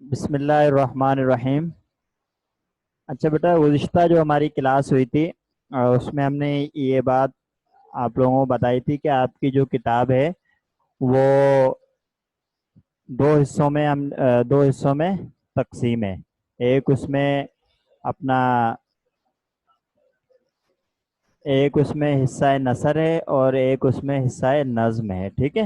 بسم اللہ الرحمن الرحیم۔ اچھا بیٹا، گزشتہ جو ہماری کلاس ہوئی تھی اس میں ہم نے یہ بات آپ لوگوں کو بتائی تھی کہ آپ کی جو کتاب ہے وہ دو حصوں میں تقسیم ہے۔ اپنا ایک اس میں حصہ نثر ہے اور ایک اس میں حصہ نظم ہے، ٹھیک ہے۔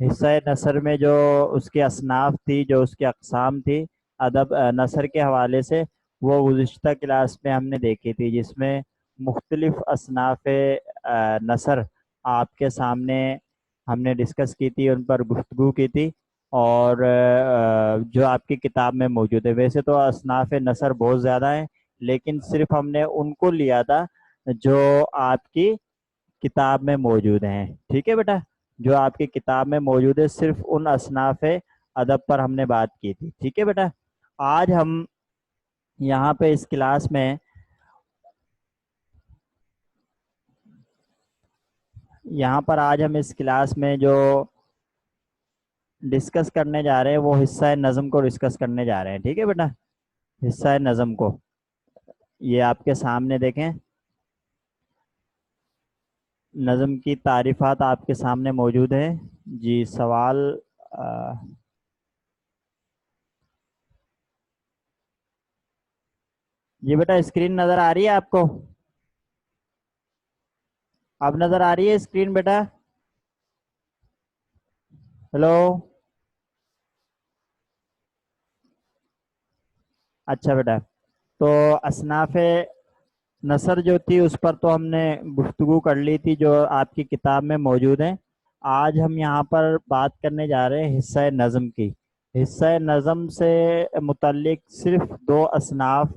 حصہ نثر میں جو اس کی اصناف تھی، جو اس کی اقسام تھی ادب نثر کے حوالے سے، وہ گزشتہ کلاس میں ہم نے دیکھی تھی، جس میں مختلف اصناف نثر آپ کے سامنے ہم نے ڈسکس کی تھی، ان پر گفتگو کی تھی، اور جو آپ کی کتاب میں موجود ہے۔ ویسے تو اصناف نثر بہت زیادہ ہیں، لیکن صرف ہم نے ان کو لیا تھا جو آپ کی کتاب میں موجود ہیں، ٹھیک ہے بیٹا۔ جو آپ کی کتاب میں موجود ہے صرف ان اصناف ادب پر ہم نے بات کی تھی، ٹھیک ہے بیٹا۔ آج ہم یہاں پہ اس کلاس میں جو ڈسکس کرنے جا رہے ہیں وہ حصہ نظم کو ڈسکس کرنے جا رہے ہیں، ٹھیک ہے بیٹا۔ حصہ نظم کو یہ آپ کے سامنے دیکھیں، نظم کی تعریفات آپ کے سامنے موجود ہیں جی۔ سوال جی بیٹا، اسکرین نظر آ رہی ہے آپ کو؟ اب نظر آ رہی ہے اسکرین بیٹا؟ ہیلو؟ اچھا بیٹا، تو اصناف نثر جو تھی اس پر تو ہم نے گفتگو کر لی تھی، جو آپ کی کتاب میں موجود ہیں۔ آج ہم یہاں پر بات کرنے جا رہے ہیں حصہ نظم کی۔ حصہ نظم سے متعلق صرف دو اصناف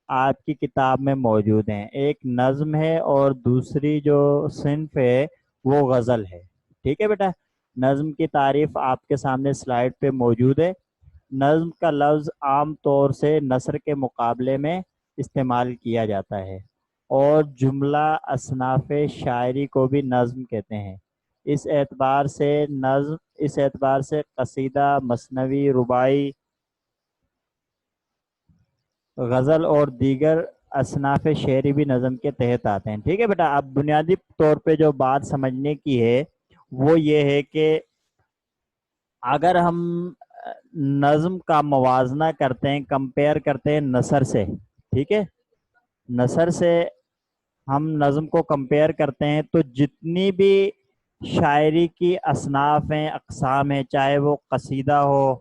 آپ کی کتاب میں موجود ہیں، ایک نظم ہے اور دوسری جو صنف ہے وہ غزل ہے، ٹھیک ہے بیٹا۔ نظم کی تعریف آپ کے سامنے سلائیڈ پہ موجود ہے۔ نظم کا لفظ عام طور سے نثر کے مقابلے میں استعمال کیا جاتا ہے، اور جملہ اصناف شاعری کو بھی نظم کہتے ہیں۔ اس اعتبار سے قصیدہ، مثنوی، رباعی، غزل اور دیگر اصناف شعری بھی نظم کے تحت آتے ہیں، ٹھیک ہے بیٹا۔ اب بنیادی طور پہ جو بات سمجھنے کی ہے وہ یہ ہے کہ اگر ہم نظم کا موازنہ کرتے ہیں، کمپیئر کرتے ہیں نثر سے، ٹھیک ہے، نثر سے ہم نظم کو کمپیئر کرتے ہیں، تو جتنی بھی شاعری کی اصناف ہیں، اقسام ہیں، چاہے وہ قصیدہ ہو،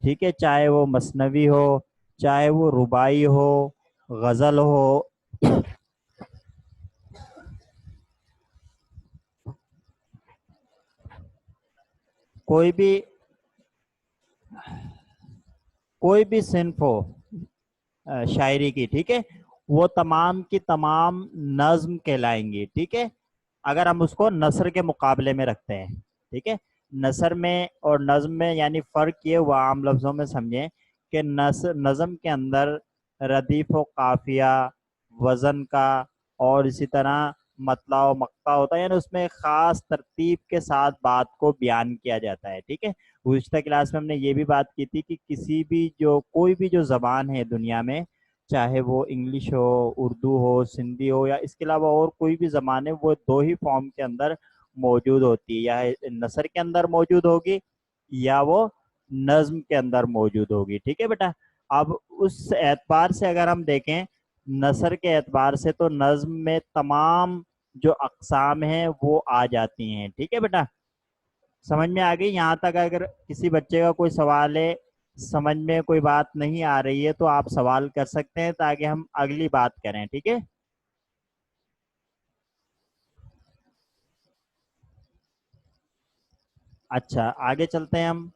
ٹھیک ہے، چاہے وہ مثنوی ہو، چاہے وہ رباعی ہو، غزل ہو، کوئی بھی صنف ہو شاعری کی، ٹھیک ہے، وہ تمام کی تمام نظم کہلائیں گی، ٹھیک ہے، اگر ہم اس کو نثر کے مقابلے میں رکھتے ہیں، ٹھیک ہے۔ نثر میں اور نظم میں یعنی فرق یہ وہ عام لفظوں میں سمجھیں کہ نظم کے اندر ردیف و قافیہ، وزن کا، اور اسی طرح مطلع و مقطع ہوتا ہے، یعنی اس میں خاص ترتیب کے ساتھ بات کو بیان کیا جاتا ہے، ٹھیک ہے۔ گزشتہ کلاس میں ہم نے یہ بھی بات کی تھی کہ کوئی بھی جو زبان ہے دنیا میں، چاہے وہ انگلش ہو، اردو ہو، سندھی ہو، یا اس کے علاوہ اور کوئی بھی زبان ہے، وہ دو ہی فارم کے اندر موجود ہوتی ہے، یا نثر کے اندر موجود ہوگی یا وہ نظم کے اندر موجود ہوگی، ٹھیک ہے بیٹا۔ اب اس اعتبار سے اگر ہم دیکھیں نثر کے اعتبار سے، تو نظم میں تمام جو اقسام ہیں وہ آ جاتی ہیں، ٹھیک ہے بیٹا۔ سمجھ میں آ گئی یہاں تک؟ اگر کسی بچے کا کوئی سوال ہے، سمجھ میں کوئی بات نہیں آ رہی ہے، تو آپ سوال کر سکتے ہیں تاکہ ہم اگلی بات کریں، ٹھیک ہے۔ اچھا، آگے چلتے ہیں ہم۔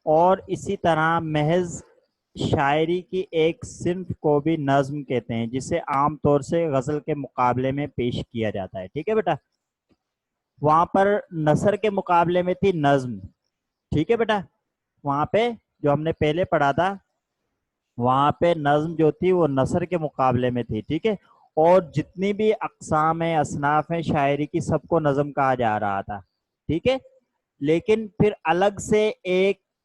اور اسی طرح محض شاعری کی ایک صنف کو بھی نظم کہتے ہیں، جسے عام طور سے غزل کے مقابلے میں پیش کیا جاتا ہے، ٹھیک ہے بیٹا۔ وہاں پر نثر کے مقابلے میں تھی نظم، ٹھیک ہے بیٹا۔ وہاں پہ جو ہم نے پہلے پڑھا تھا، وہاں پہ نظم جو تھی وہ نثر کے مقابلے میں تھی، ٹھیک ہے، اور جتنی بھی اقسام ہیں، اصناف ہیں شاعری کی، سب کو نظم کہا جا رہا تھا، ٹھیک ہے۔ لیکن پھر الگ سے ایک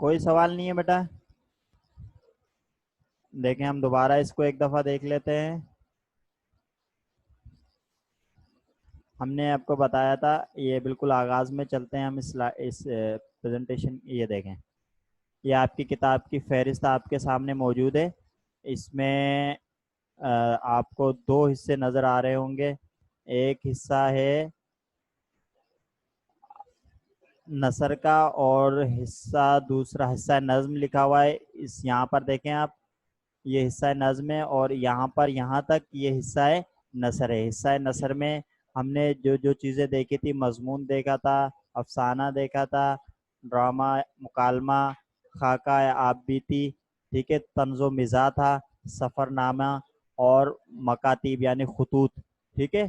کوئی سوال نہیں ہے بیٹا؟ دیکھیں ہم دوبارہ اس کو ایک دفعہ دیکھ لیتے ہیں. ہم نے آپ کو بتایا تھا، یہ بالکل آغاز میں چلتے ہیں ہم اس پریزنٹیشن. یہ دیکھیں، یہ آپ کی کتاب کی فہرست آپ کے سامنے موجود ہے. اس میں آپ کو دو حصے نظر آ رہے ہوں گے. ایک حصہ ہے نثر کا، اور دوسرا حصہ نظم لکھا ہوا ہے. یہاں پر دیکھیں آپ، یہ حصہ نظم ہے، اور یہاں پر یہاں تک یہ حصہ نثر ہے. حصہ نثر میں ہم نے جو جو چیزیں دیکھی تھی، مضمون دیکھا تھا، افسانہ دیکھا تھا، ڈرامہ، مکالمہ، خاکہ آپ بیتی، ٹھیک ہے، طنز و مزاح تھا، سفر نامہ، اور مکاتیب یعنی خطوط. ٹھیک ہے،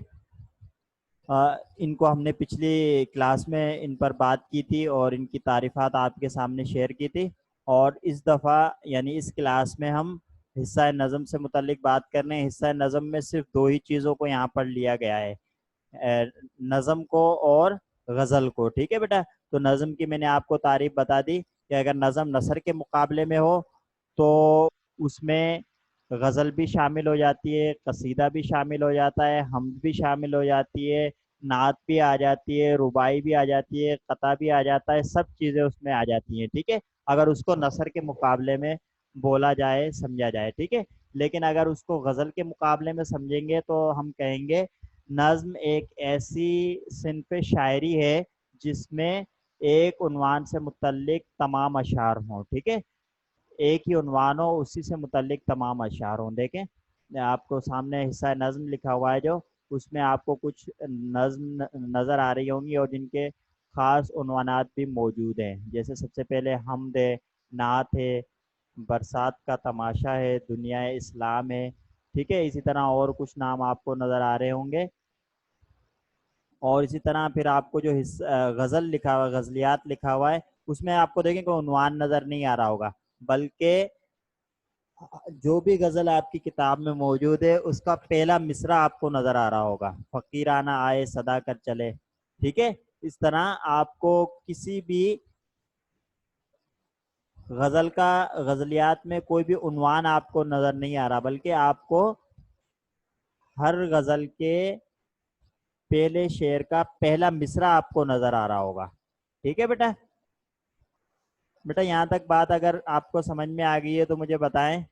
ان کو ہم نے پچھلی کلاس میں ان پر بات کی تھی اور ان کی تعریفات آپ کے سامنے شیئر کی تھی. اور اس دفعہ یعنی اس کلاس میں ہم حصہ نظم سے متعلق بات کر رہے ہیں. حصہ نظم میں صرف دو ہی چیزوں کو یہاں پر لیا گیا ہے، نظم کو اور غزل کو. ٹھیک ہے بیٹا، تو نظم کی میں نے آپ کو تعریف بتا دی کہ اگر نظم نثر کے مقابلے میں ہو تو اس میں غزل بھی شامل ہو جاتی ہے، قصیدہ بھی شامل ہو جاتا ہے، حمد بھی شامل ہو جاتی ہے، نعت بھی آ جاتی ہے، رباعی بھی آ جاتی ہے، قطع بھی آ جاتا ہے. سب چیزیں اس میں آ جاتی ہیں. ٹھیک ہے، اگر اس کو نثر کے مقابلے میں بولا جائے، سمجھا جائے. ٹھیک ہے، لیکن اگر اس کو غزل کے مقابلے میں سمجھیں گے تو ہم کہیں گے نظم ایک ایسی صنف شاعری ہے جس میں ایک عنوان سے متعلق تمام اشعار ہوں. ٹھیک ہے، ایک ہی عنوان ہو، اسی سے متعلق تمام اشعار ہوں. دیکھیں آپ کو سامنے حصہ نظم لکھا ہوا ہے، جو اس میں آپ کو کچھ نظم نظر آ رہی ہوں گی اور جن کے خاص عنوانات بھی موجود ہیں. جیسے سب سے پہلے حمد ہے، نعت ہے، برسات کا تماشا ہے، دنیا اسلام ہے. ٹھیک ہے، اسی طرح اور کچھ نام آپ کو نظر آ رہے ہوں گے. اور اسی طرح پھر آپ کو جو غزل لکھا ہوا، غزلیات لکھا ہوا ہے، اس میں آپ کو دیکھیں کہ عنوان نظر نہیں آ رہا ہوگا، بلکہ جو بھی غزل آپ کی کتاب میں موجود ہے اس کا پہلا مصرع آپ کو نظر آ رہا ہوگا، فقیرانہ آئے صدا کر چلے. ٹھیک ہے، اس طرح آپ کو کسی بھی غزل کا غزلیات میں کوئی بھی عنوان آپ کو نظر نہیں آ رہا، بلکہ آپ کو ہر غزل کے پہلے شعر کا پہلا مصرع آپ کو نظر آ رہا ہوگا. ٹھیک ہے بیٹا، یہاں تک بات اگر آپ کو سمجھ میں آ گئی ہے تو مجھے بتائیں.